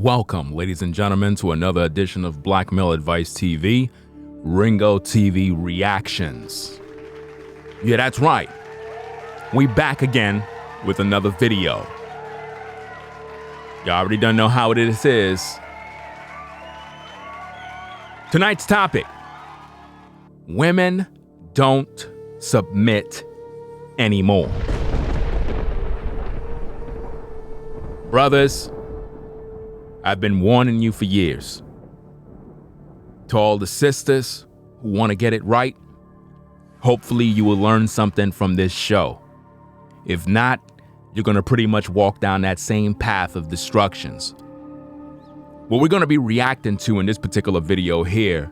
Welcome, ladies and gentlemen, to another edition of Black Male Advice TV, Ringo TV Reactions. Yeah, that's right. We back again with another video. Y'all already done know how this is. Tonight's topic: women don't submit anymore. Brothers, I've been warning you for years. To all the sisters who want to get it right, hopefully you will learn something from this show. If not, you're going to pretty much walk down that same path of destructions. What we're going to be reacting to in this particular video here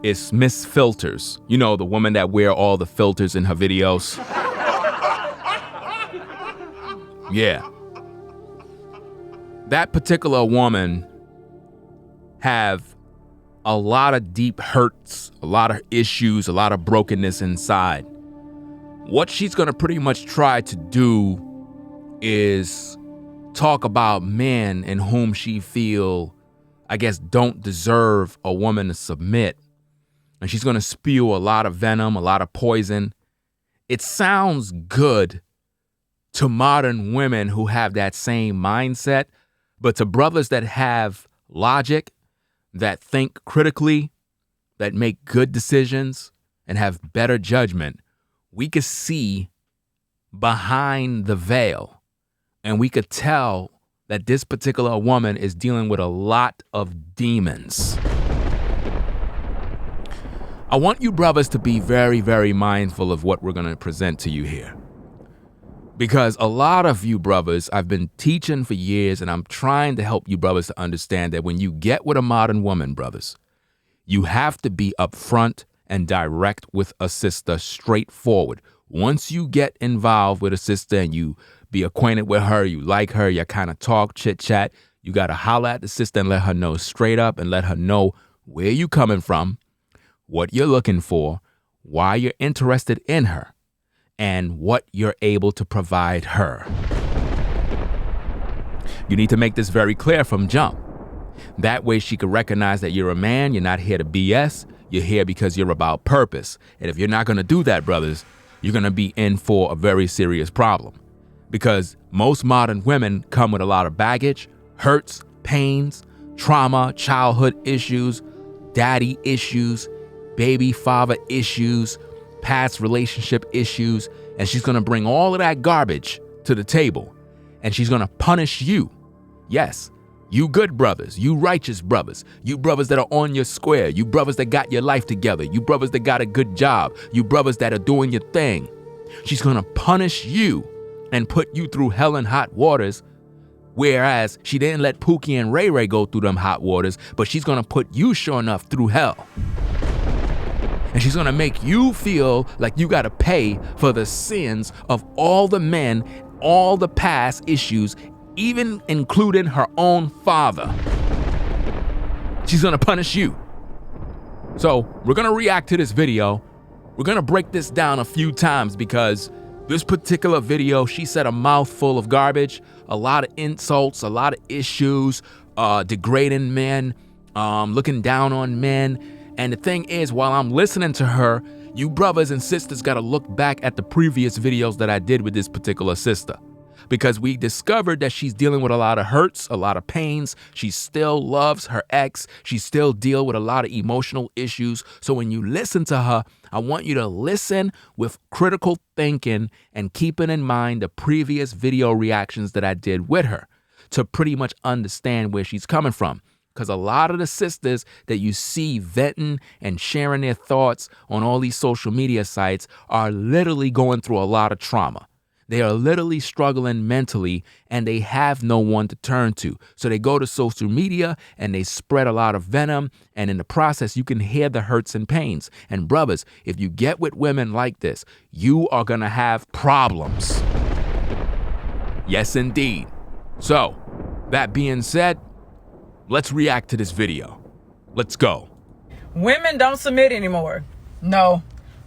is Miss Filters. You know, the woman that wear all the filters in her videos. Yeah. That particular woman have a lot of deep hurts, a lot of issues, a lot of brokenness inside. What she's going to pretty much try to do is talk about men in whom she feel, I guess, don't deserve a woman to submit. And she's going to spew a lot of venom, a lot of poison. It sounds good to modern women who have that same mindset. But to brothers that have logic, that think critically, that make good decisions, and have better judgment, we could see behind the veil. And we could tell that this particular woman is dealing with a lot of demons. I want you brothers to be very, very mindful of what we're going to present to you here. Because a lot of you brothers, I've been teaching for years, and I'm trying to help you brothers to understand that when you get with a modern woman, brothers, you have to be upfront and direct with a sister, straightforward. Once you get involved with a sister and you be acquainted with her, you like her, you kind of talk, chit chat, you got to holler at the sister and let her know straight up and let her know where you coming from, what you're looking for, why you're interested in her, and what you're able to provide her. You need to make this very clear from jump. That way she can recognize that you're a man, you're not here to BS, you're here because you're about purpose. And if you're not going to do that, brothers, you're going to be in for a very serious problem. Because most modern women come with a lot of baggage, hurts, pains, trauma, childhood issues, daddy issues, baby father issues, past relationship issues, and she's going to bring all of that garbage to the table, and she's going to punish you. Yes, you good brothers, you righteous brothers, you brothers that are on your square, you brothers that got your life together, you brothers that got a good job, you brothers that are doing your thing. She's going to punish you and put you through hell and hot waters, whereas she didn't let Pookie and Ray Ray go through them hot waters, but she's going to put you, sure enough, through hell. And she's going to make you feel like you got to pay for the sins of all the men, all the past issues, even including her own father. She's going to punish you. So we're going to react to this video. We're going to break this down a few times because this particular video, she said a mouthful of garbage, a lot of insults, a lot of issues, degrading men, looking down on men. And the thing is, while I'm listening to her, you brothers and sisters got to look back at the previous videos that I did with this particular sister. Because we discovered that she's dealing with a lot of hurts, a lot of pains. She still loves her ex. She still deals with a lot of emotional issues. So when you listen to her, I want you to listen with critical thinking and keeping in mind the previous video reactions that I did with her to pretty much understand where she's coming from. Because a lot of the sisters that you see venting and sharing their thoughts on all these social media sites are literally going through a lot of trauma. They are literally struggling mentally, and they have no one to turn to. So they go to social media and they spread a lot of venom. And in the process, you can hear the hurts and pains. And brothers, if you get with women like this, you are going to have problems. Yes, indeed. So that being said, let's react to this video. Let's go. Women don't submit anymore. No.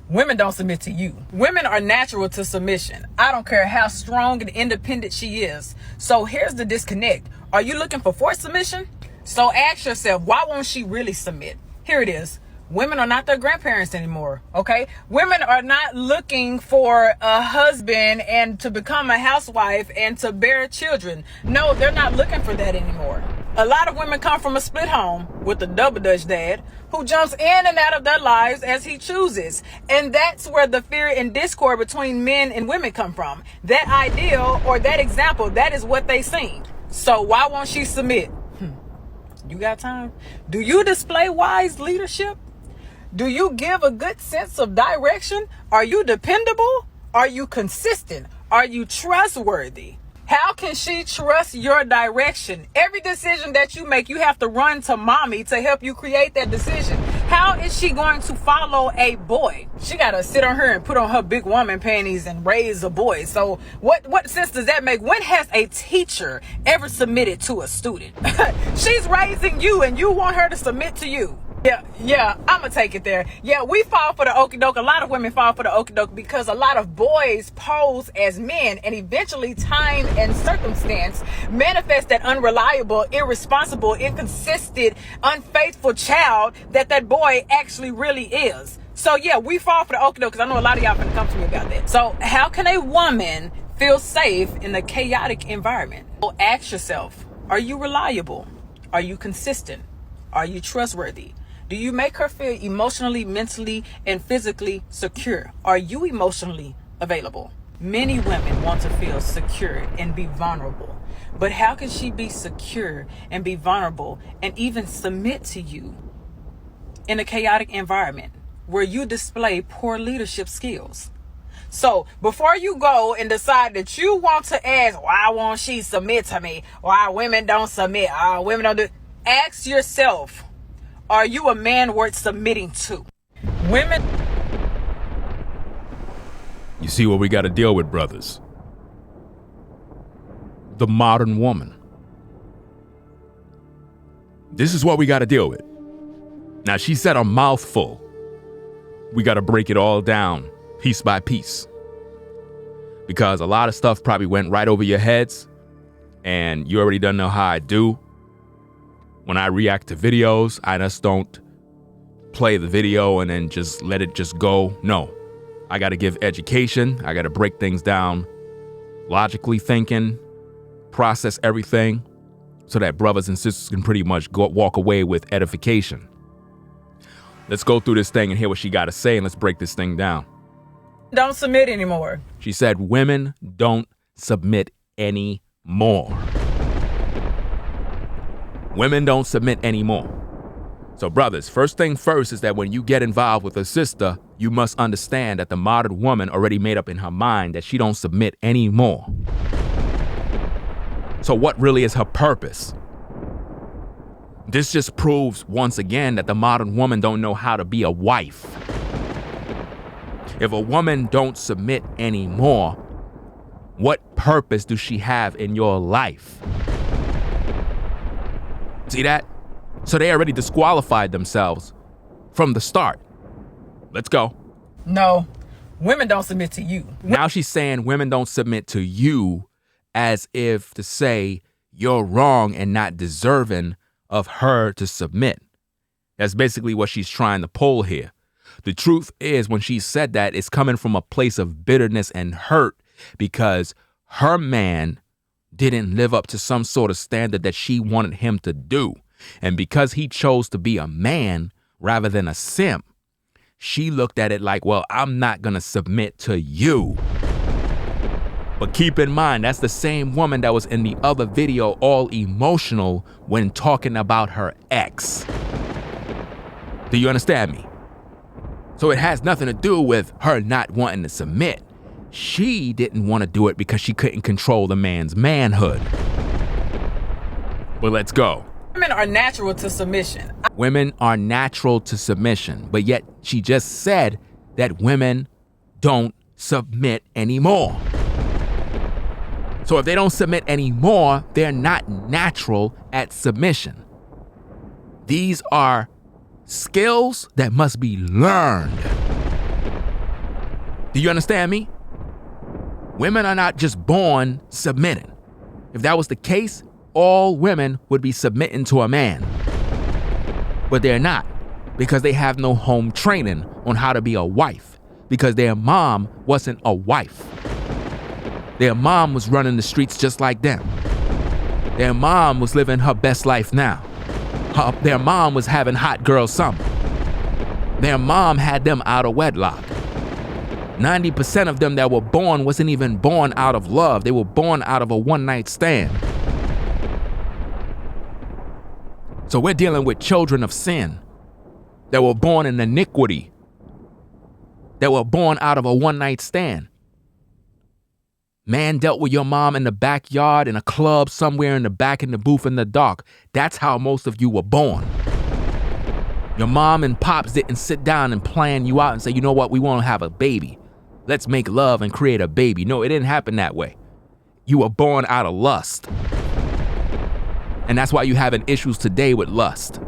Women don't submit to you. Women are natural to submission. I don't care how strong and independent she is. So here's the disconnect. Are you looking for forced submission? So ask yourself, why won't she really submit? Here it is. Women are not their grandparents anymore, okay? Women are not looking for a husband and to become a housewife and to bear children. No, they're not looking for that anymore. A lot of women come from a split home with a double Dutch dad who jumps in and out of their lives as he chooses. And that's where the fear and discord between men and women come from. That ideal or that example, that is what they seen. So why won't she submit? You got time? Do you display wise leadership? Do you give a good sense of direction? Are you dependable? Are you consistent? Are you trustworthy? How can she trust your direction? Every decision that you make, you have to run to mommy to help you create that decision. How is she going to follow a boy? She got to sit on her and put on her big woman panties and raise a boy. So what sense does that make? When has a teacher ever submitted to a student? She's raising you and you want her to submit to you. Yeah, I'm gonna take it there. Yeah, we fall for the okie doke. A lot of women fall for the okie doke because a lot of boys pose as men, and eventually time and circumstance manifest that unreliable, irresponsible, inconsistent, unfaithful child that boy actually really is. So yeah, we fall for the okie doke because I know a lot of y'all gonna come to me about that. So how can a woman feel safe in a chaotic environment? Well, ask yourself, are you reliable? Are you consistent? Are you trustworthy? Do you make her feel emotionally, mentally, and physically secure? Are you emotionally available? Many women want to feel secure and be vulnerable. But how can she be secure and be vulnerable and even submit to you in a chaotic environment where you display poor leadership skills? So before you go and decide that you want to ask, why won't she submit to me? Why women don't submit? Women don't do. Ask yourself, are you a man worth submitting to? Women. You see what we got to deal with, brothers? The modern woman. This is what we got to deal with. Now, she said a mouthful. We got to break it all down, piece by piece. Because a lot of stuff probably went right over your heads, and you already don't know how I do. When I react to videos, I just don't play the video and then just let it just go. No, I got to give education. I got to break things down, logically thinking, process everything so that brothers and sisters can pretty much walk away with edification. Let's go through this thing and hear what she got to say, and let's break this thing down. Don't submit anymore. She said women don't submit anymore. Women don't submit anymore. So brothers, first thing first is that when you get involved with a sister, you must understand that the modern woman already made up in her mind that she don't submit anymore. So what really is her purpose? This just proves once again that the modern woman don't know how to be a wife. If a woman don't submit anymore, what purpose does she have in your life? See that? So they already disqualified themselves from the start. Let's go. No, women don't submit to you. Now she's saying women don't submit to you as if to say you're wrong and not deserving of her to submit. That's basically what she's trying to pull here. The truth is, when she said that, it's coming from a place of bitterness and hurt because her man didn't live up to some sort of standard that she wanted him to do. And because he chose to be a man rather than a simp, she looked at it like, well, I'm not going to submit to you. But keep in mind, that's the same woman that was in the other video all emotional when talking about her ex. Do you understand me? So it has nothing to do with her not wanting to submit. She didn't want to do it because she couldn't control the man's manhood. But let's go. Women are natural to submission. Women are natural to submission, but yet she just said that women don't submit anymore. So if they don't submit anymore, they're not natural at submission. These are skills that must be learned. Do you understand me? Women are not just born submitting. If that was the case, all women would be submitting to a man. But they're not, because they have no home training on how to be a wife, because their mom wasn't a wife. Their mom was running the streets just like them. Their mom was living her best life now. Their mom was having hot girl summer. Their mom had them out of wedlock. 90% of them that were born wasn't even born out of love. They were born out of a one-night stand. So we're dealing with children of sin that were born in iniquity, that were born out of a one-night stand. Man dealt with your mom in the backyard, in a club, somewhere in the back, in the booth, in the dark. That's how most of you were born. Your mom and pops didn't sit down and plan you out and say, you know what, we want to have a baby. Let's make love and create a baby. No, it didn't happen that way. You were born out of lust. And that's why you're having issues today with lust.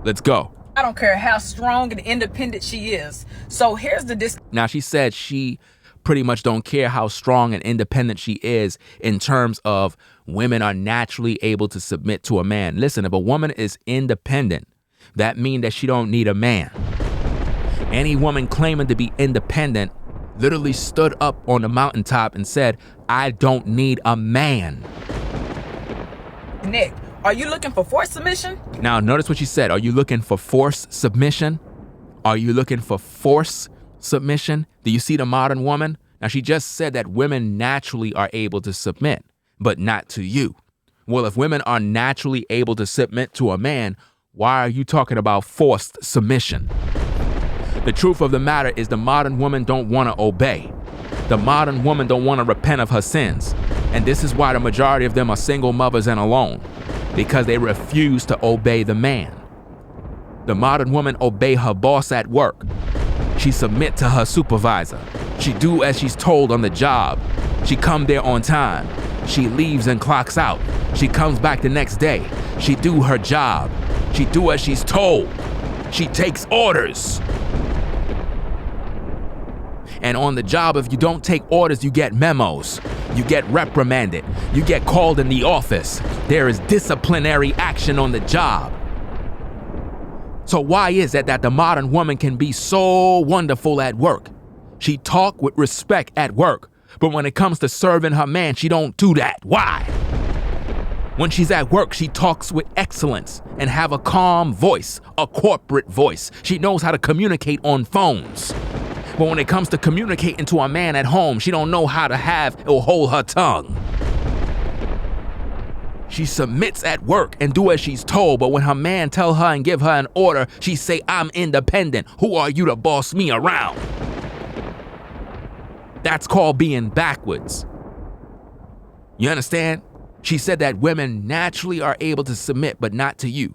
Let's go. I don't care how strong and independent she is. So here's the Now, she said she pretty much don't care how strong and independent she is in terms of women are naturally able to submit to a man. Listen, if a woman is independent, that means that she don't need a man. Any woman claiming to be independent literally stood up on the mountaintop and said, I don't need a man. Nick, are you looking for forced submission? Now, notice what she said. Are you looking for forced submission? Are you looking for forced submission? Do you see the modern woman? Now, she just said that women naturally are able to submit, but not to you. Well, if women are naturally able to submit to a man, why are you talking about forced submission? The truth of the matter is the modern woman don't want to obey. The modern woman don't want to repent of her sins. And this is why the majority of them are single mothers and alone, because they refuse to obey the man. The modern woman obey her boss at work. She submit to her supervisor. She do as she's told on the job. She come there on time. She leaves and clocks out. She comes back the next day. She do her job. She do as she's told. She takes orders. And on the job, if you don't take orders, you get memos. You get reprimanded. You get called in the office. There is disciplinary action on the job. So why is it that the modern woman can be so wonderful at work? She talk with respect at work, but when it comes to serving her man, she don't do that. Why? When she's at work, she talks with excellence and have a calm voice, a corporate voice. She knows how to communicate on phones. But when it comes to communicating to a man at home, she don't know how to have or hold her tongue. She submits at work and do as she's told, but when her man tell her and give her an order, she say, I'm independent. Who are you to boss me around? That's called being backwards. You understand? She said that women naturally are able to submit, but not to you.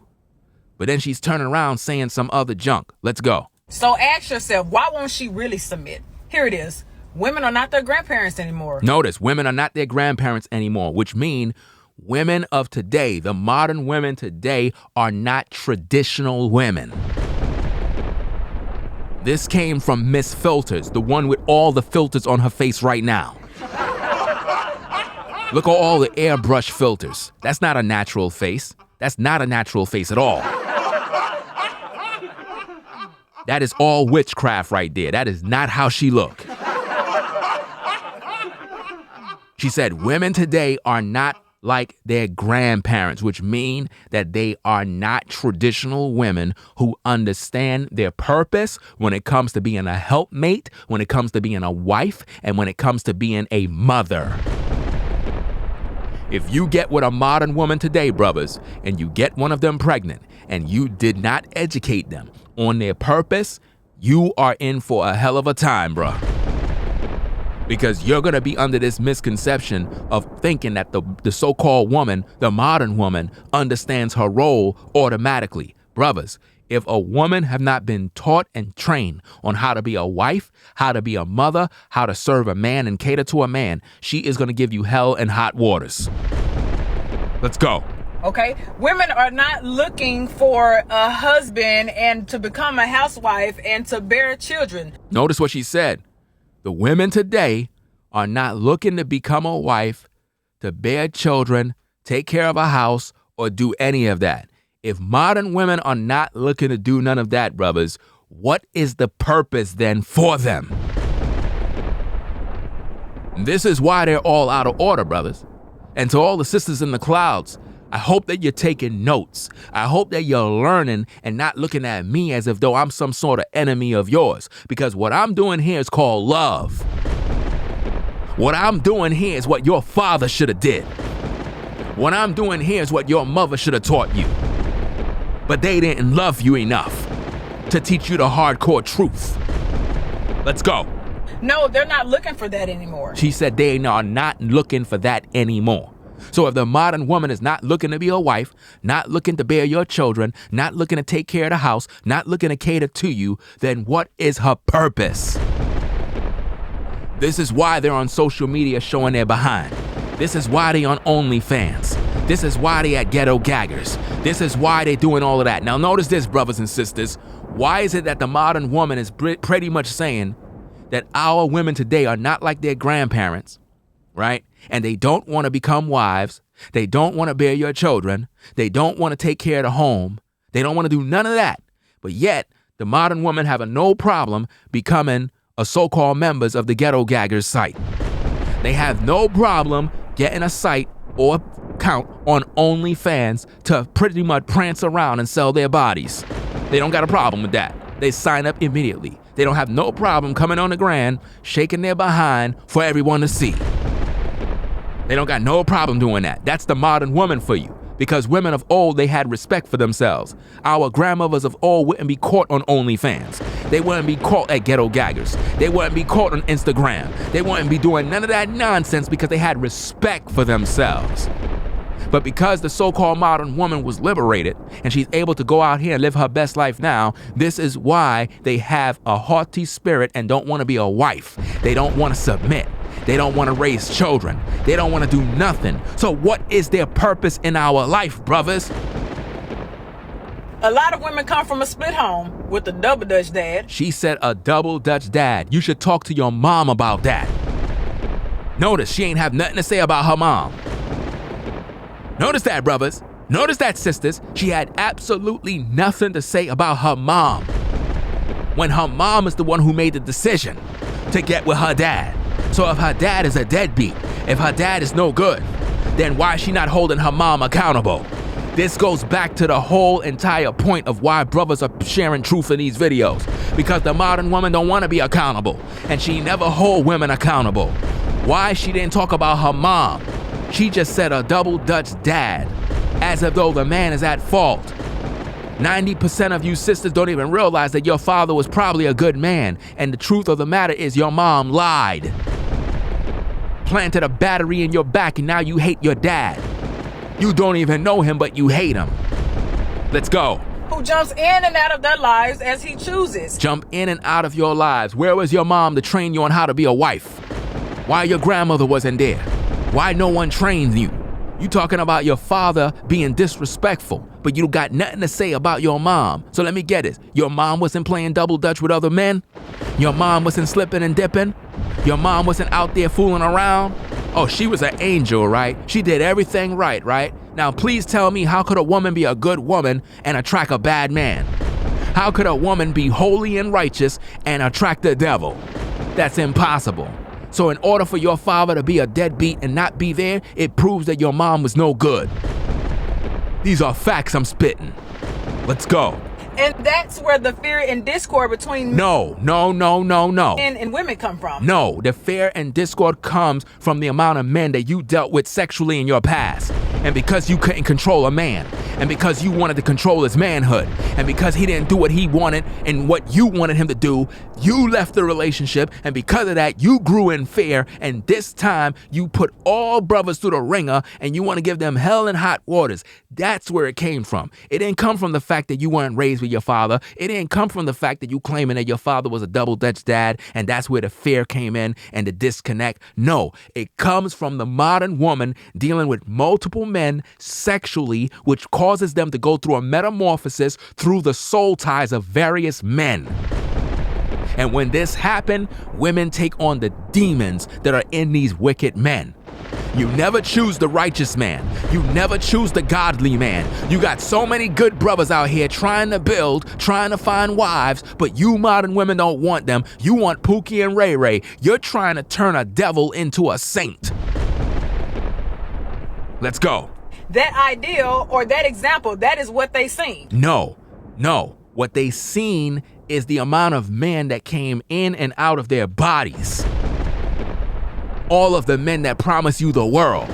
But then she's turning around saying some other junk. Let's go. So ask yourself, why won't she really submit? Here it is. Women are not their grandparents anymore. Notice, women are not their grandparents anymore, which means women of today, the modern women today, are not traditional women. This came from Miss Filters, the one with all the filters on her face right now. Look at all the airbrush filters. That's not a natural face. That's not a natural face at all. That is all witchcraft right there. That is not how she look. She said women today are not like their grandparents, which mean that they are not traditional women who understand their purpose when it comes to being a helpmate, when it comes to being a wife, and when it comes to being a mother. If you get with a modern woman today, brothers, and you get one of them pregnant, and you did not educate them on their purpose, you are in for a hell of a time, bruh. Because you're going to be under this misconception of thinking that the so-called woman, the modern woman, understands her role automatically. Brothers, if a woman have not been taught and trained on how to be a wife, how to be a mother, how to serve a man and cater to a man, she is going to give you hell and hot waters. Let's go. Okay, women are not looking for a husband and to become a housewife and to bear children. Notice what she said. The women today are not looking to become a wife, to bear children, take care of a house, or do any of that. If modern women are not looking to do none of that, brothers, what is the purpose then for them? This is why they're all out of order, brothers. And to all the sisters in the clouds, I hope that you're taking notes. I hope that you're learning and not looking at me as if though I'm some sort of enemy of yours. Because what I'm doing here is called love. What I'm doing here is what your father should have did. What I'm doing here is what your mother should have taught you. But they didn't love you enough to teach you the hardcore truth. Let's go. No, they're not looking for that anymore. She said they are not looking for that anymore. So if the modern woman is not looking to be a wife, not looking to bear your children, not looking to take care of the house, not looking to cater to you, then what is her purpose? This is why they're on social media showing their behind. This is why they on OnlyFans. This is why they at Ghetto Gaggers. This is why they doing all of that. Now notice this, brothers and sisters. Why is it that the modern woman is pretty much saying that our women today are not like their grandparents, right? And they don't want to become wives. They don't want to bear your children. They don't want to take care of the home. They don't want to do none of that. But yet, the modern women have no problem becoming a so-called members of the Ghetto Gaggers site. They have no problem getting a site or account on OnlyFans to pretty much prance around and sell their bodies. They don't got a problem with that. They sign up immediately. They don't have no problem coming on the ground, shaking their behind for everyone to see. They don't got no problem doing that. That's the modern woman for you. Because women of old, they had respect for themselves. Our grandmothers of old wouldn't be caught on OnlyFans. They wouldn't be caught at Ghetto Gaggers. They wouldn't be caught on Instagram. They wouldn't be doing none of that nonsense because they had respect for themselves. But because the so-called modern woman was liberated and she's able to go out here and live her best life now, this is why they have a haughty spirit and don't want to be a wife. They don't want to submit. They don't want to raise children. They don't want to do nothing. So what is their purpose in our life, brothers? A lot of women come from a split home with a double Dutch dad. She said a double Dutch dad. You should talk to your mom about that. Notice she ain't have nothing to say about her mom. Notice that, brothers. Notice that, sisters. She had absolutely nothing to say about her mom. When her mom is the one who made the decision to get with her dad. So if her dad is a deadbeat, if her dad is no good, then why is she not holding her mom accountable? This goes back to the whole entire point of why brothers are sharing truth in these videos. Because the modern woman don't want to be accountable. And she never hold women accountable. Why she didn't talk about her mom? She just said a double Dutch dad, as if though the man is at fault. 90% of you sisters don't even realize that your father was probably a good man. And the truth of the matter is your mom lied. Planted a battery in your back and now you hate your dad. You don't even know him, but you hate him. Let's go. Who jumps in and out of their lives as he chooses. Jump in and out of your lives. Where was your mom to train you on how to be a wife? Why your grandmother wasn't there? Why no one trained you? You talking about your father being disrespectful, but you got nothing to say about your mom. So let me get it. Your mom wasn't playing double dutch with other men? Your mom wasn't slipping and dipping? Your mom wasn't out there fooling around? Oh, she was an angel, right? She did everything right, right? Now please tell me, how could a woman be a good woman and attract a bad man? How could a woman be holy and righteous and attract the devil? That's impossible. So in order for your father to be a deadbeat and not be there, it proves that your mom was no good. These are facts I'm spitting. Let's go. And that's where the fear and discord between No. men and women come from. No, the fear and discord comes from the amount of men that you dealt with sexually in your past. And because you couldn't control a man, and because you wanted to control his manhood, and because he didn't do what he wanted and what you wanted him to do, you left the relationship, and because of that, you grew in fear, and this time, you put all brothers through the ringer, and you want to give them hell and hot waters. That's where it came from. It didn't come from the fact that you weren't raised with your father. It didn't come from the fact that you claiming that your father was a double Dutch dad, and that's where the fear came in and the disconnect. No, it comes from the modern woman dealing with multiple men sexually, which causes them to go through a metamorphosis through the soul ties of various men. And when this happens, women take on the demons that are in these wicked men. You never choose the righteous man. You never choose the godly man. You got so many good brothers out here trying to build, trying to find wives, but you modern women don't want them. You want Pookie and Ray Ray. You're trying to turn a devil into a saint. Let's go. That ideal or that example, that is what they seen. No. What they seen is the amount of men that came in and out of their bodies. All of the men that promised you the world.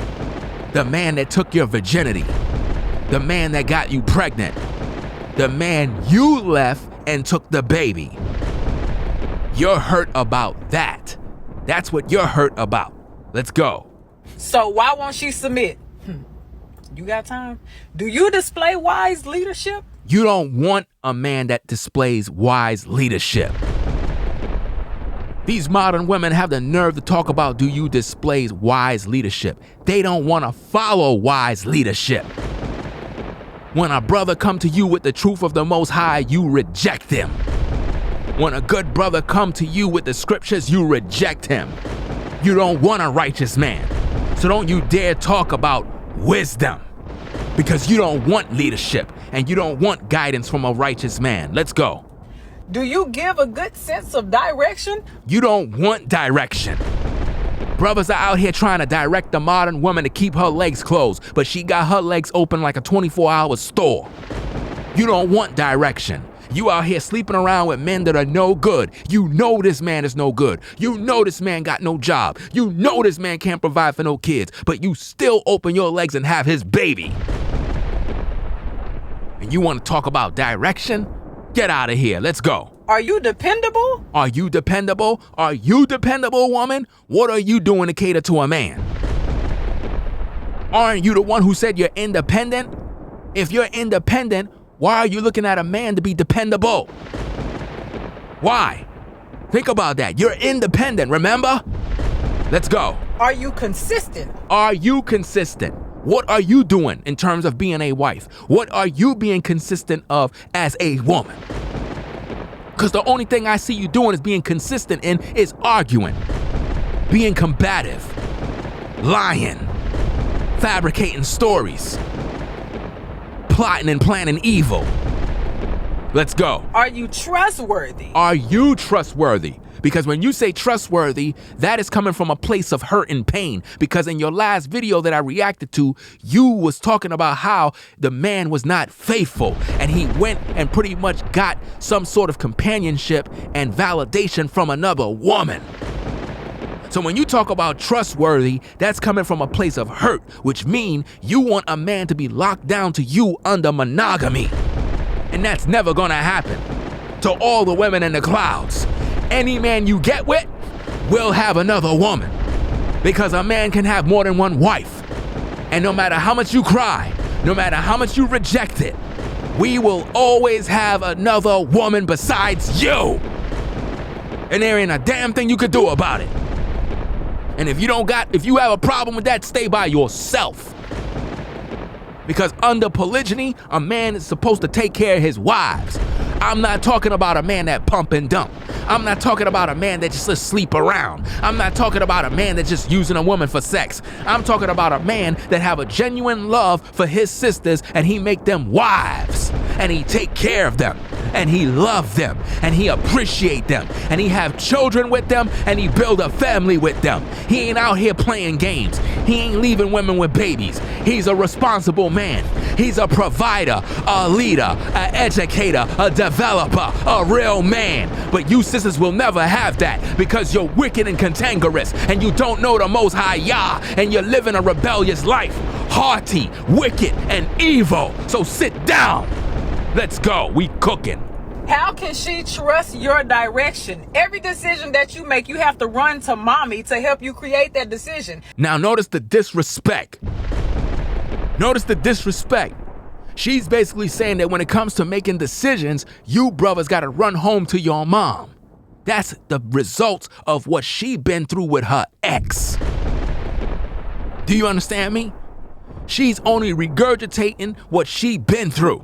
The man that took your virginity. The man that got you pregnant. The man you left and took the baby. You're hurt about that. That's what you're hurt about. Let's go. So why won't she submit? You got time? Do you display wise leadership? You don't want a man that displays wise leadership. These modern women have the nerve to talk about, do you display wise leadership? They don't want to follow wise leadership. When a brother come to you with the truth of the Most High, you reject him. When a good brother come to you with the scriptures, you reject him. You don't want a righteous man. So don't you dare talk about wisdom, because you don't want leadership and you don't want guidance from a righteous man. Let's go. Do you give a good sense of direction? You don't want direction. Brothers are out here trying to direct the modern woman to keep her legs closed, but she got her legs open like a 24-hour store. You don't want direction. You out here sleeping around with men that are no good. You know this man is no good. You know this man got no job. You know this man can't provide for no kids, but you still open your legs and have his baby. And you want to talk about direction? Get out of here. Let's go. Are you dependable? Are you dependable? Are you dependable, woman? What are you doing to cater to a man? Aren't you the one who said you're independent? If you're independent, why are you looking at a man to be dependable? Why? Think about that. You're independent, remember? Let's go. Are you consistent? Are you consistent? What are you doing in terms of being a wife? What are you being consistent of as a woman? Because the only thing I see you doing is being consistent in is arguing, being combative, lying, fabricating stories, plotting and planning evil. Let's go. Are you trustworthy? Are you trustworthy? Because when you say trustworthy, that is coming from a place of hurt and pain. Because in your last video that I reacted to, you was talking about how the man was not faithful and he went and pretty much got some sort of companionship and validation from another woman. So when you talk about trustworthy, that's coming from a place of hurt, which means you want a man to be locked down to you under monogamy. And that's never gonna happen. To all the women in the clouds, any man you get with will have another woman, because a man can have more than one wife. And no matter how much you cry, no matter how much you reject it, we will always have another woman besides you. And there ain't a damn thing you could do about it. And if you have a problem with that, stay by yourself. Because under polygyny, a man is supposed to take care of his wives. I'm not talking about a man that pump and dump. I'm not talking about a man that just sleep around. I'm not talking about a man that's just using a woman for sex. I'm talking about a man that have a genuine love for his sisters and he make them wives. And he take care of them. And he love them. And he appreciate them. And he have children with them. And he build a family with them. He ain't out here playing games. He ain't leaving women with babies. He's a responsible man. He's a provider, a leader, an educator, a developer, a real man. But you sisters will never have that because you're wicked and cantankerous and you don't know the Most High Yah and you're living a rebellious life, haughty, wicked, and evil. So sit down. Let's go. We cooking. How can she trust your direction? Every decision that you make, you have to run to mommy to help you create that decision. Now notice the disrespect. Notice the disrespect. She's basically saying that when it comes to making decisions, you brothers got to run home to your mom. That's the results of what she been through with her ex. Do you understand me? She's only regurgitating what she been through.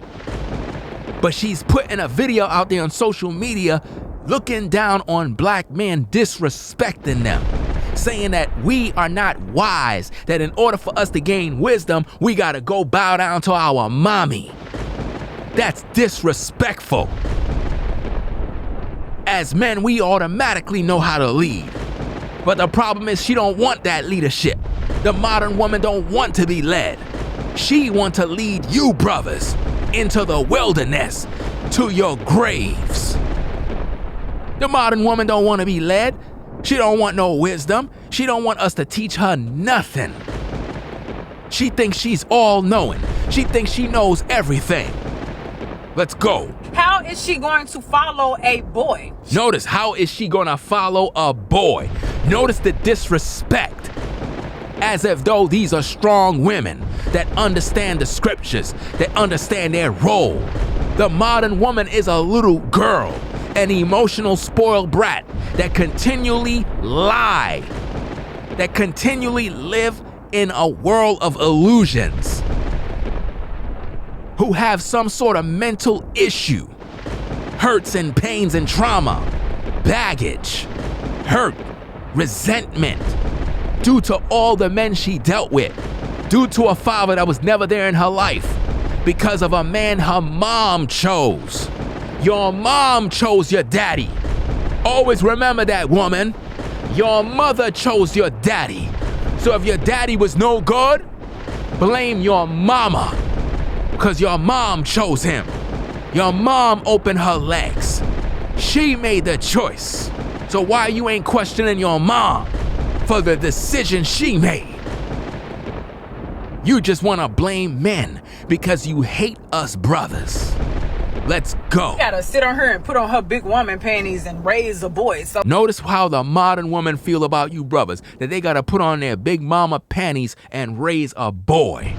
But she's putting a video out there on social media looking down on black men, disrespecting them, saying that we are not wise, that in order for us to gain wisdom, we gotta go bow down to our mommy. That's disrespectful. As men, we automatically know how to lead. But the problem is she don't want that leadership. The modern woman don't want to be led. She want to lead you brothers into the wilderness, to your graves. The modern woman don't want to be led. She don't want no wisdom. She don't want us to teach her nothing. She thinks she's all-knowing. She thinks she knows everything. Let's go. How is she going to follow a boy? Notice, how is she gonna follow a boy? Notice the disrespect. As if though these are strong women that understand the scriptures, that understand their role. The modern woman is a little girl, an emotional spoiled brat that continually lie, that continually live in a world of illusions, who have some sort of mental issue, hurts and pains and trauma, baggage, hurt, resentment, due to all the men she dealt with, due to a father that was never there in her life, because of a man her mom chose. Your mom chose your daddy. Always remember that, woman. Your mother chose your daddy. So if your daddy was no good, blame your mama, because your mom chose him. Your mom opened her legs. She made the choice. So why you ain't questioning your mom for the decision she made? You just want to blame men because you hate us brothers. Let's go. You gotta sit on her and put on her big woman panties and raise a boy. So notice how the modern women feel about you brothers, that they gotta put on their big mama panties and raise a boy.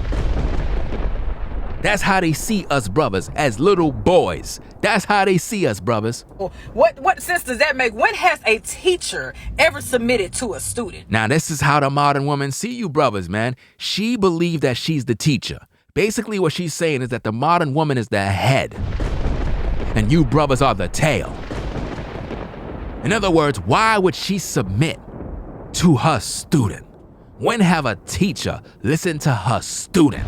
That's how they see us brothers, as little boys. That's how they see us brothers. What sense does that make? When has a teacher ever submitted to a student? Now this is how the modern woman see you brothers, man. She believed that she's the teacher. Basically what she's saying is that the modern woman is the head, and you brothers are the tail. In other words, why would she submit to her student? When have a teacher listened to her student?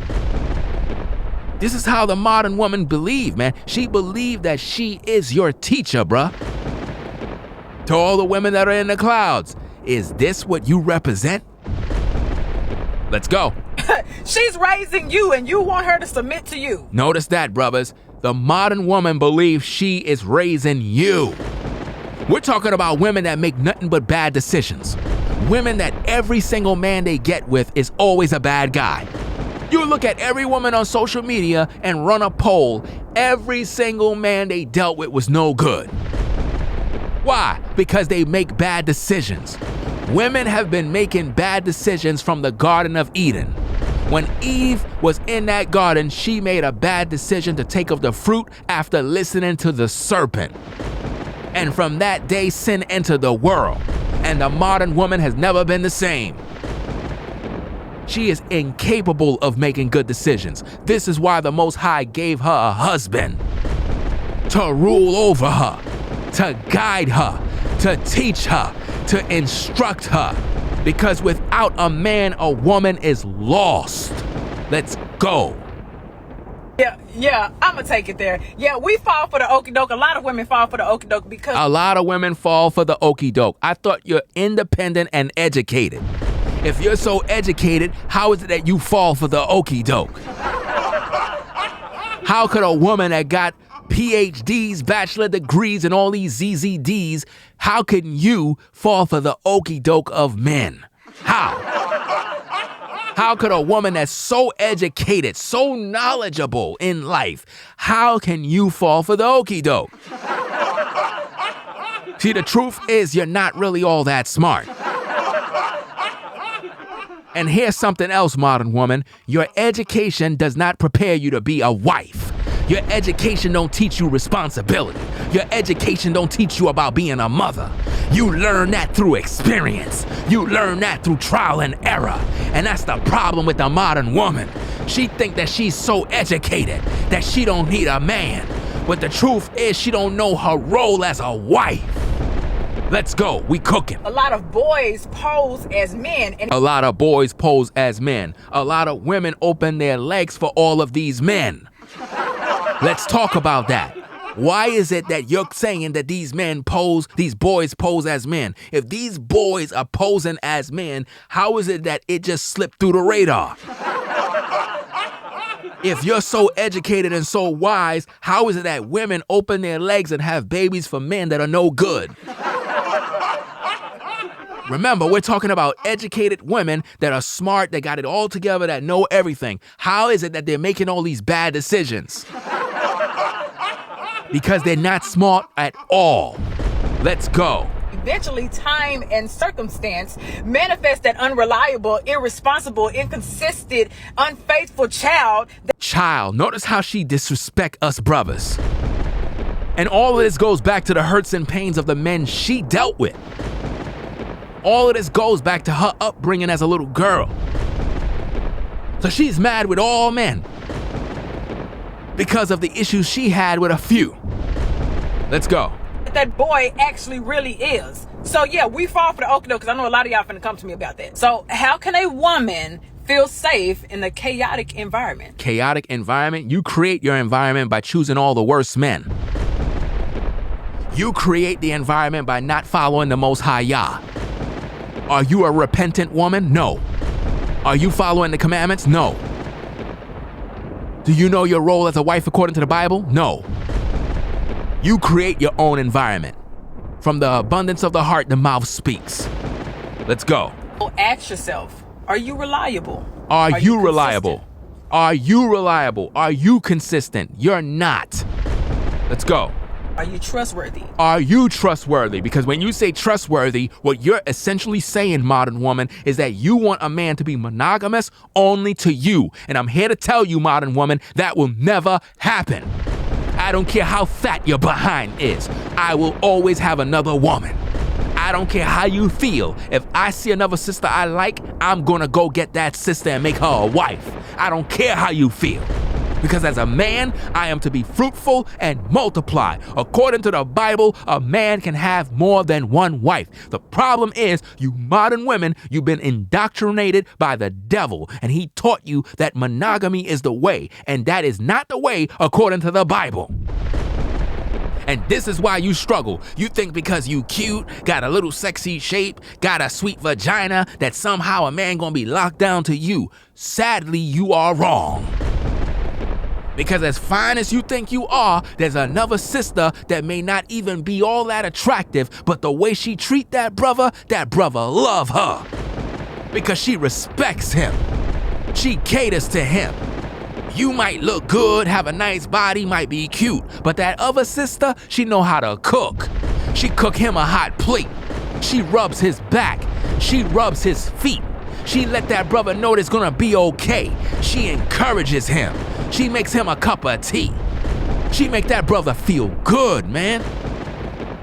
This is how the modern woman believed, man. She believed that she is your teacher, bruh. To all the women that are in the clouds, is this what you represent? Let's go. She's raising you and you want her to submit to you. Notice that, brothers. The modern woman believes she is raising you. We're talking about women that make nothing but bad decisions. Women that every single man they get with is always a bad guy. You look at every woman on social media and run a poll, every single man they dealt with was no good. Why? Because they make bad decisions. Women have been making bad decisions from the Garden of Eden. When Eve was in that garden, she made a bad decision to take of the fruit after listening to the serpent. And from that day, sin entered the world, and the modern woman has never been the same. She is incapable of making good decisions. This is why the Most High gave her a husband to rule over her, to guide her, to teach her, to instruct her. Because without a man, a woman is lost. Let's go. Yeah, I'm gonna take it there. Yeah, we fall for the okie doke. A lot of women fall for the okie doke because a lot of women fall for the okie doke. I thought you're independent and educated. If you're so educated, how is it that you fall for the okie doke? How could a woman that got PhDs, bachelor degrees, and all these ZZDs, how can you fall for the okie doke of men? How? How could a woman that's so educated, so knowledgeable in life, how can you fall for the okie doke? See, the truth is you're not really all that smart. And here's something else, modern woman. Your education does not prepare you to be a wife. Your education don't teach you responsibility. Your education don't teach you about being a mother. You learn that through experience. You learn that through trial and error. And that's the problem with the modern woman. She think that she's so educated that she don't need a man. But the truth is she don't know her role as a wife. Let's go. We cooking. A lot of boys pose as men. And a lot of boys pose as men. A lot of women open their legs for all of these men. Let's talk about that. Why is it that you're saying that these boys pose as men? If these boys are posing as men, how is it that it just slipped through the radar? If you're so educated and so wise, how is it that women open their legs and have babies for men that are no good? Remember, we're talking about educated women that are smart, that got it all together, that know everything. How is it that they're making all these bad decisions? Because they're not smart at all. Let's go. Eventually, time and circumstance manifest that unreliable, irresponsible, inconsistent, unfaithful child. Notice how she disrespect us brothers. And all of this goes back to the hurts and pains of the men she dealt with. All of this goes back to her upbringing as a little girl. So she's mad with all men because of the issues she had with a few. Let's go. That boy actually really is. So yeah, we fall for the okie doke because I know a lot of y'all finna come to me about that. So how can a woman feel safe in a chaotic environment? Chaotic environment? You create your environment by choosing all the worst men. You create the environment by not following the Most High Yah. Are you a repentant woman? No. Are you following the commandments? No. Do you know your role as a wife according to the Bible? No. You create your own environment. From the abundance of the heart, the mouth speaks. Let's go. Ask yourself, are you reliable? Are you reliable? Are you reliable? Are you consistent? You're not. Let's go. Are you trustworthy? Are you trustworthy? Because when you say trustworthy, what you're essentially saying, modern woman, is that you want a man to be monogamous only to you. And I'm here to tell you, modern woman, that will never happen. I don't care how fat your behind is. I will always have another woman. I don't care how you feel. If I see another sister I like, I'm gonna go get that sister and make her a wife. I don't care how you feel. Because as a man, I am to be fruitful and multiply. According to the Bible, a man can have more than one wife. The problem is, you modern women, you've been indoctrinated by the devil, and he taught you that monogamy is the way, and that is not the way according to the Bible. And this is why you struggle. You think because you cute, got a little sexy shape, got a sweet vagina, that somehow a man gonna be locked down to you. Sadly, you are wrong. Because as fine as you think you are, there's another sister that may not even be all that attractive, but the way she treat that brother love her. Because she respects him. She caters to him. You might look good, have a nice body, might be cute, but that other sister, she know how to cook. She cook him a hot plate. She rubs his back. She rubs his feet. She let that brother know it's gonna be okay. She encourages him. She makes him a cup of tea. She make that brother feel good, man.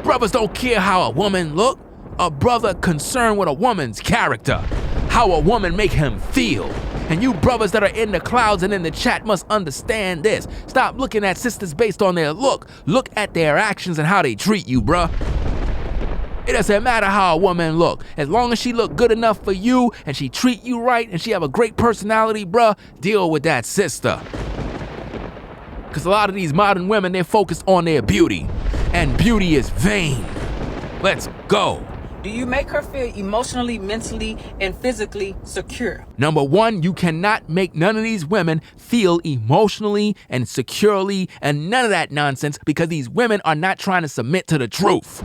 Brothers don't care how a woman look. A brother concerned with a woman's character. How a woman make him feel. And you brothers that are in the clouds and in the chat must understand this. Stop looking at sisters based on their look. Look at their actions and how they treat you, bruh. It doesn't matter how a woman look. As long as she look good enough for you and she treat you right and she have a great personality, bruh, deal with that sister. Because a lot of these modern women, they're focused on their beauty. And beauty is vain. Let's go. Do you make her feel emotionally, mentally, and physically secure? Number one, you cannot make none of these women feel emotionally and securely and none of that nonsense because these women are not trying to submit to the truth.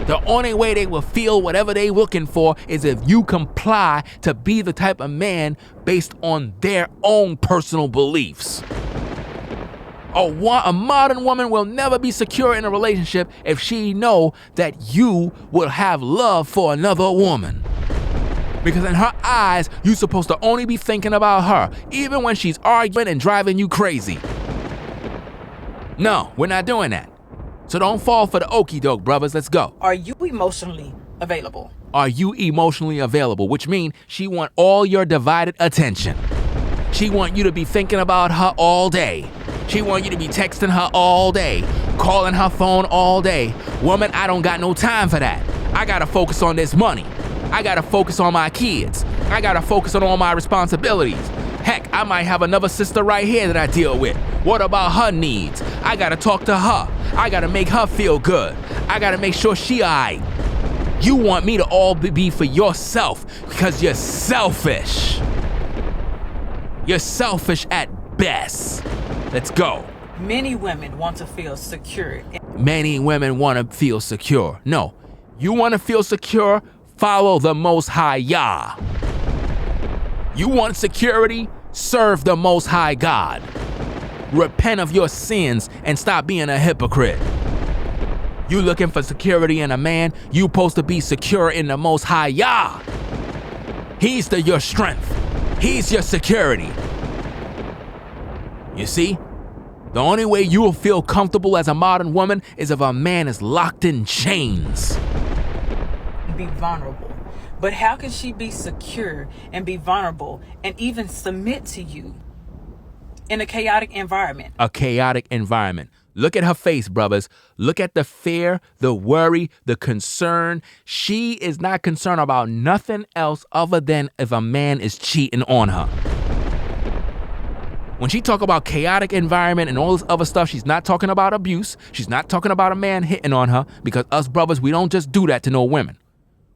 The only way they will feel whatever they're looking for is if you comply to be the type of man based on their own personal beliefs. A modern woman will never be secure in a relationship if she know that you will have love for another woman. Because in her eyes, you're supposed to only be thinking about her, even when she's arguing and driving you crazy. No, we're not doing that. So don't fall for the okie doke, brothers. Let's go. Are you emotionally available? Are you emotionally available? Which means she want all your divided attention. She want you to be thinking about her all day. She want you to be texting her all day, calling her phone all day. Woman, I don't got no time for that. I gotta focus on this money. I gotta focus on my kids. I gotta focus on all my responsibilities. Heck, I might have another sister right here that I deal with. What about her needs? I gotta talk to her. I gotta make her feel good. I gotta make sure she alright. You want me to all be for yourself because you're selfish. You're selfish at best. Let's go. Many women want to feel secure. Many women want to feel secure. No, you want to feel secure? Follow the Most High Yah. You want security? Serve the Most High God. Repent of your sins and stop being a hypocrite. You looking for security in a man? You supposed to be secure in the Most High Yah. He's your strength. He's your security. You see? The only way you will feel comfortable as a modern woman is if a man is locked in chains. Be vulnerable. But how can she be secure and be vulnerable and even submit to you in a chaotic environment? A chaotic environment. Look at her face, brothers. Look at the fear, the worry, the concern. She is not concerned about nothing else other than if a man is cheating on her. When she talk about chaotic environment and all this other stuff, she's not talking about abuse. She's not talking about a man hitting on her, because us brothers, we don't just do that to no women.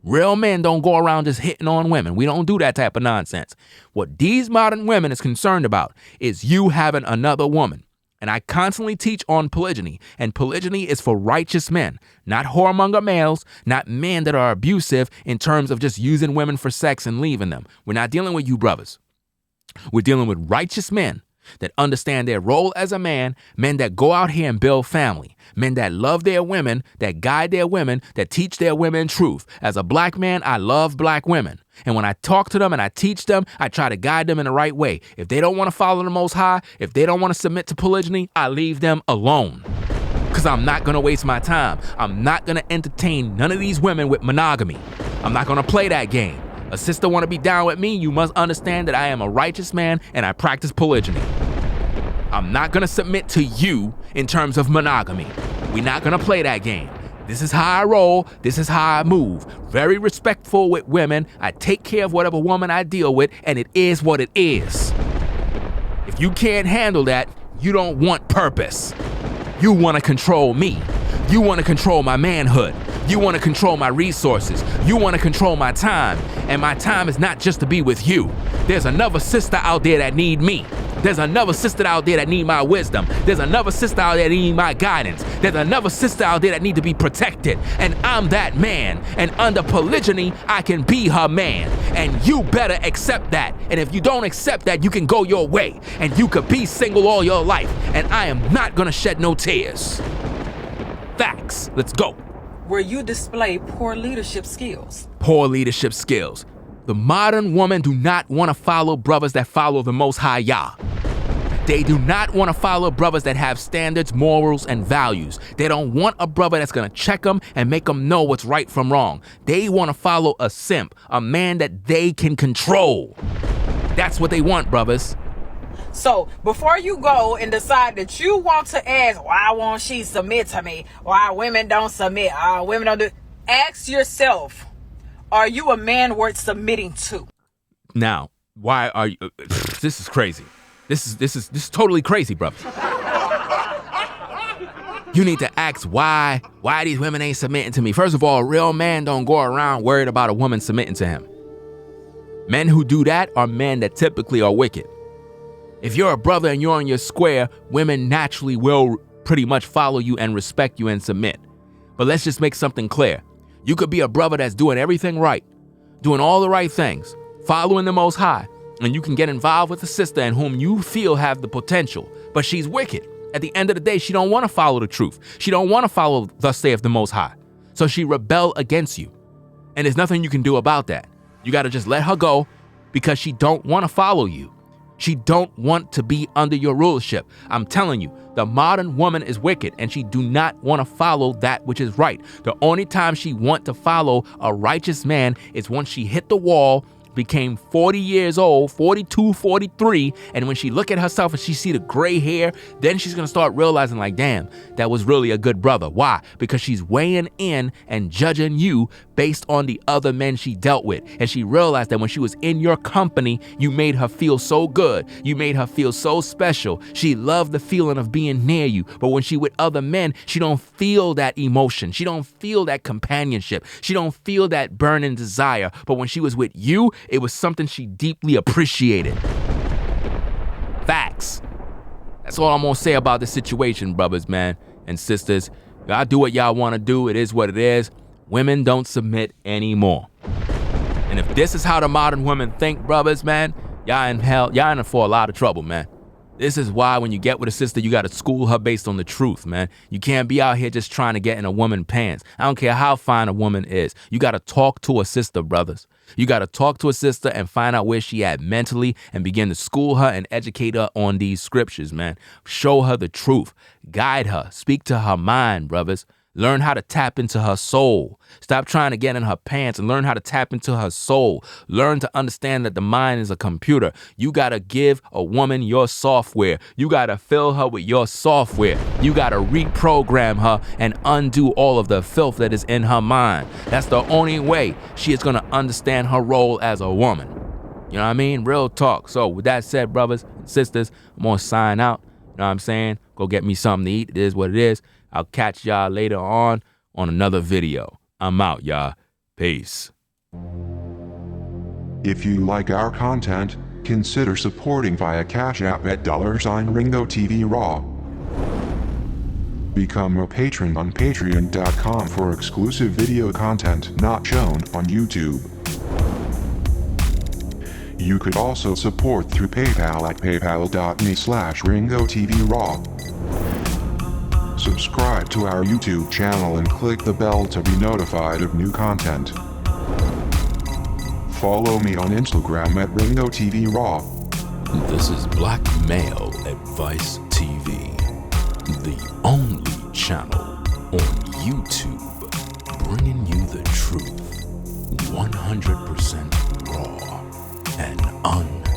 Real men don't go around just hitting on women. We don't do that type of nonsense. What these modern women is concerned about is you having another woman. And I constantly teach on polygyny, and polygyny is for righteous men, not whoremonger males, not men that are abusive in terms of just using women for sex and leaving them. We're not dealing with you brothers. We're dealing with righteous men that understand their role as a man, men that go out here and build family, men that love their women, that guide their women, that teach their women truth. As a black man, I love black women. And when I talk to them and I teach them, I try to guide them in the right way. If they don't want to follow the Most High, if they don't want to submit to polygyny, I leave them alone. Because I'm not going to waste my time. I'm not going to entertain none of these women with monogamy. I'm not going to play that game. A sister want to be down with me, you must understand that I am a righteous man and I practice polygyny. I'm not going to submit to you in terms of monogamy. We're not going to play that game. This is how I roll. This is how I move. Very respectful with women. I take care of whatever woman I deal with, and it is what it is. If you can't handle that, you don't want purpose. You want to control me. You want to control my manhood. You want to control my resources. You want to control my time. And my time is not just to be with you. There's another sister out there that need me. There's another sister out there that need my wisdom. There's another sister out there that need my guidance. There's another sister out there that need to be protected. And I'm that man. And under polygyny, I can be her man. And you better accept that. And if you don't accept that, you can go your way. And you could be single all your life. And I am not gonna shed no tears. Facts. Let's go. Where you display poor leadership skills. Poor leadership skills. The modern woman do not want to follow brothers that follow the Most High Yah. They do not want to follow brothers that have standards, morals, and values. They don't want a brother that's going to check them and make them know what's right from wrong. They want to follow a simp, a man that they can control. That's what they want, brothers. So before you go and decide that you want to ask, why won't she submit to me? Why women don't submit? Women don't do. Ask yourself, are you a man worth submitting to? Now, why are you? This is crazy. This is totally crazy, brother. You need to ask why these women ain't submitting to me. First of all, a real man don't go around worried about a woman submitting to him. Men who do that are men that typically are wicked. If you're a brother and you're on your square, women naturally will pretty much follow you and respect you and submit. But let's just make something clear. You could be a brother that's doing everything right, doing all the right things, following the Most High, and you can get involved with a sister in whom you feel have the potential, but she's wicked. At the end of the day, she don't want to follow the truth. She don't want to follow thus saith the Most High. So she rebel against you. And there's nothing you can do about that. You got to just let her go because she don't want to follow you. She don't want to be under your rulership. I'm telling you, the modern woman is wicked and she do not want to follow that which is right. The only time she want to follow a righteous man is once she hit the wall, became 40 years old, 42, 43, and when she look at herself and she see the gray hair, then she's gonna start realizing like, damn, that was really a good brother. Why? Because she's weighing in and judging you based on the other men she dealt with. And she realized that when she was in your company, you made her feel so good. You made her feel so special. She loved the feeling of being near you. But when she with other men, she don't feel that emotion. She don't feel that companionship. She don't feel that burning desire. But when she was with you, it was something she deeply appreciated. Facts. That's all I'm gonna say about this situation, brothers, man, and sisters. Y'all do what y'all wanna do. It is what it is. Women don't submit anymore. And if this is how the modern women think, brothers, man, y'all in for a lot of trouble, man. This is why when you get with a sister, you gotta school her based on the truth, man. You can't be out here just trying to get in a woman's pants. I don't care how fine a woman is. You gotta talk to a sister, brothers. You gotta talk to a sister and find out where she at mentally and begin to school her and educate her on these scriptures, man. Show her the truth. Guide her. Speak to her mind, brothers. Learn how to tap into her soul. Stop trying to get in her pants and learn how to tap into her soul. Learn to understand that the mind is a computer. You gotta give a woman your software. You gotta fill her with your software. You gotta reprogram her and undo all of the filth that is in her mind. That's the only way she is gonna understand her role as a woman. You know what I mean? Real talk. So with that said, brothers and sisters, I'm gonna sign out. You know what I'm saying? Go get me something to eat. It is what it is. I'll catch y'all later on another video. I'm out, y'all. Peace. If you like our content, consider supporting via Cash App at $RingoTV Raw. Become a patron on patreon.com for exclusive video content not shown on YouTube. You could also support through PayPal at paypal.me/RingoTVRaw. Subscribe to our YouTube channel and click the bell to be notified of new content. Follow me on Instagram at RingoTVRaw. This is Black Male Advice TV, the only channel on YouTube bringing you the truth 100% raw and uncut.